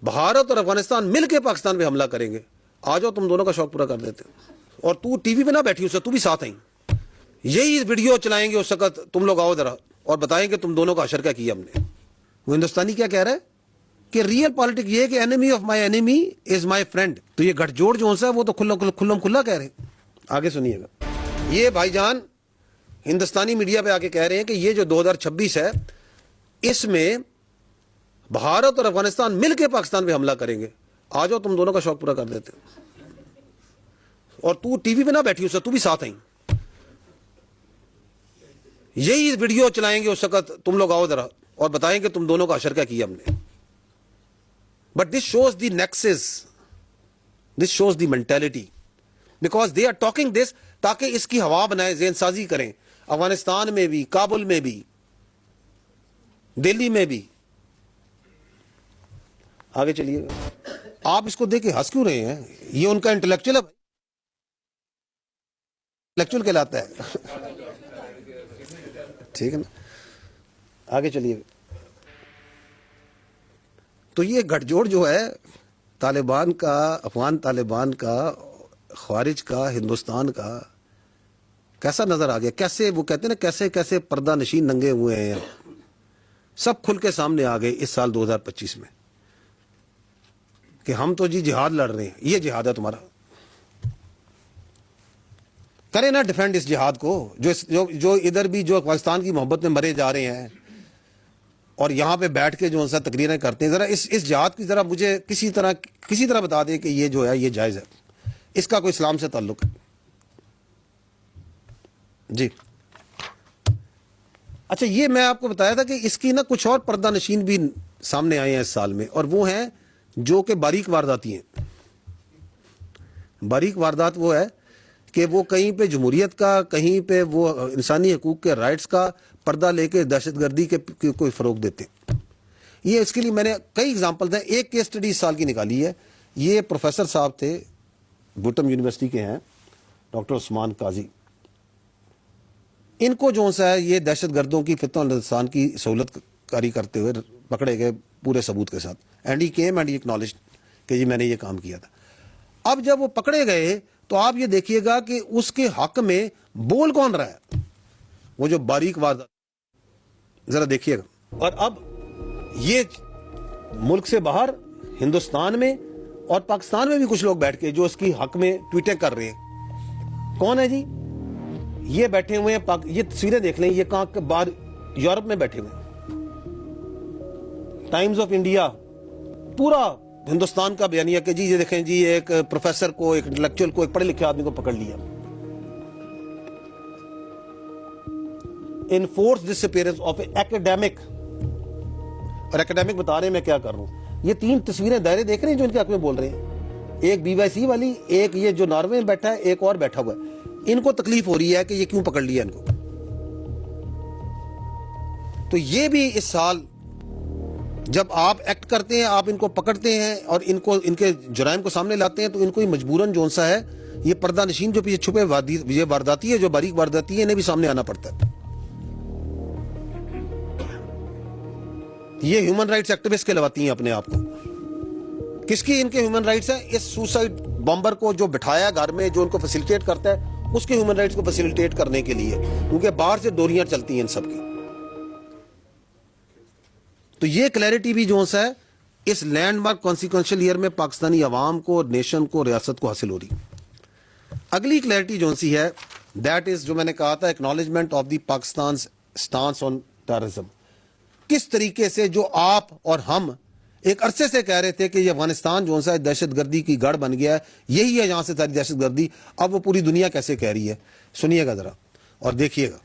بھارت اور افغانستان مل کے پاکستان پہ حملہ کریں گے. آ جاؤ تم دونوں کا شوق پورا کر دیتے ہیں. اور تو ٹی وی پہ نہ بیٹھی اسے, تو بھی ساتھ آئی. یہی ویڈیو چلائیں گے اس وقت, تم لوگ آؤ ذرا اور بتائیں کہ تم دونوں کا حشر کیا کیا ہم نے. وہ ہندوستانی کیا کہہ رہا ہے کہ ریئل پالیٹک یہ کہ انیمی of my انیمی is my friend. تو یہ گٹھ جوڑ جو ہے وہ تو کھلا کہہ رہے ہیں. آگے سنیے گا. یہ بھائی جان ہندوستانی میڈیا پہ آ کے کہہ رہے ہیں کہ یہ جو 2026 ہے اس میں بھارت اور افغانستان مل کے پاکستان پہ حملہ کریں گے. آ جاؤ تم دونوں کا شوق پورا کر دیتے ہیں. اور تو ٹی وی پہ نہ بیٹھی اسے, تو بھی ساتھ آئی. یہی ویڈیو چلائیں گے اس وقت, تم لوگ آؤ ذرا اور بتائیں کہ تم دونوں کا حشر کیا کیا ہم نے. But this shows the nexus, this shows the mentality, because they are talking this تاکہ اس کی ہوا بنائے, ذہن سازی کریں افغانستان میں بھی, کابل میں بھی, دلی میں بھی. آگے چلیے. آپ اس کو دیکھ کے ہنس کیوں رہے ہیں؟ یہ ان کا انٹلیکچوئل ہے, انٹلیکچوئل کہلاتا ہے. ٹھیک ہے نا. آگے چلیے. تو یہ گٹھ جوڑ جو ہے طالبان کا, افغان طالبان کا, خوارج کا, ہندوستان کا, کیسا نظر آ گیا. کیسے وہ کہتے ہیں نا کیسے کیسے پردہ نشین ننگے ہوئے ہیں, سب کھل کے سامنے آ گئے اس سال 2025 میں کہ ہم تو جی جہاد لڑ رہے ہیں. یہ جہاد ہے تمہارا. کریں نا ڈیفینڈ اس جہاد کو. جو ادھر بھی جو پاکستان کی محبت میں مرے جا رہے ہیں اور یہاں پہ بیٹھ کے جو سا تقریریں کرتے ہیں, ذرا اس جہاد کی ذرا مجھے کسی طرح بتا دیں کہ یہ جو ہے یہ جائز ہے, اس کا کوئی اسلام سے تعلق ہے. جی اچھا, یہ میں آپ کو بتایا تھا کہ اس کی نا کچھ اور پردہ نشین بھی سامنے آئے ہیں اس سال میں, اور وہ ہیں جو کہ باریک وارداتی ہیں. باریک واردات وہ ہے کہ وہ کہیں پہ جمہوریت کا, کہیں پہ وہ انسانی حقوق کے رائٹس کا پردہ لے کے دہشت گردی کے کوئی فروغ دیتے. یہ اس کے لیے میں نے کئی ایگزامپل ہیں. ایک کیس اسٹڈی اس سال کی نکالی ہے. یہ پروفیسر صاحب تھے, بوٹم یونیورسٹی کے ہیں, ڈاکٹر عثمان قاضی. ان کو جو سا ہے یہ دہشت گردوں کی فتنہ ہندوستان کی سہولت کاری کرتے ہوئے پکڑے گئے پورے ثبوت کے ساتھ. And he came and he acknowledged کہ جی میں نے یہ کام کیا تھا. اب جب وہ پکڑے گئے تو آپ یہ دیکھیے گا کہ اس کے حق میں بول کون رہا ہے, وہ جو باریک واردات, ذرا دیکھیے گا. اور اب یہ ملک سے باہر ہندوستان میں اور پاکستان میں بھی کچھ لوگ بیٹھ کے جو اس کی حق میں ٹویٹیں کر رہے ہیں. کون ہے جی؟ یہ بیٹھے ہوئے ہیں, یہ تصویریں دیکھ لیں, یہ کہاں باہر یورپ میں بیٹھے ہوئے ہیں. ٹائمز آف انڈیا پورا ہندوستان کا بیانیہ کہ جی یہ دیکھیں جی ایک پروفیسر کو, ایک انٹلیکچوئل کو, ایک پڑھے لکھے آدمی کو پکڑ لیا. انفورس ڈسپیئرنس آف اے ایکیڈیمک. اور ایکیڈیمک بتا رہے ہیں میں کیا کر رہا ہوں. یہ 3 تصویریں دائرے دیکھ رہے ہیں جو ان کے حق میں بول رہے ہیں. ایک BYC والی, ایک یہ جو ناروے میں بیٹھا ہے, ایک اور بیٹھا ہوا ہے. ان کو تکلیف ہو رہی ہے کہ یہ کیوں پکڑ لیا ان کو. تو یہ بھی اس سال جب آپ ایکٹ کرتے ہیں, آپ ان کو پکڑتے ہیں اور ان کے جرائم کو سامنے لاتے ہیں, تو ان کو مجبوراً جو سا ہے یہ پردہ نشین جو پیچھے چھپے یہ وارداتی ہے, جو باریک وارداتی ہے, انہیں بھی سامنے آنا پڑتا ہے. یہ ہیومن رائٹس ایکٹیوسٹ کہلواتی ہیں اپنے آپ کو. کس کی ان کے ہیومن رائٹس ہیں؟ اس سوسائڈ بمبر کو جو بٹھایا گھر میں, جو ان کو فیسیلیٹیٹ کرتا ہے, اس کے ہیومن رائٹس کو فیسیلیٹیٹ کرنے کے لیے, کیونکہ باہر سے ڈوریاں چلتی ہیں ان سب کی. تو یہ کلیئرٹی بھی جو ہے اس لینڈ مارک کانسیکوینشل ایئر میں پاکستانی عوام کو, نیشن کو, ریاست کو حاصل ہو رہی. اگلی کلیئرٹی جو سی ہے دیٹ از جو میں نے کہا تھا acknowledgement of the Pakistan stance on terrorism. کس طریقے سے جو آپ اور ہم ایک عرصے سے کہہ رہے تھے کہ یہ افغانستان جو ہے دہشت گردی کی گڑھ بن گیا ہے, یہی ہے یہاں سے ساری دہشت گردی, اب وہ پوری دنیا کیسے کہہ رہی ہے. سنیے گا ذرا اور دیکھیے گا.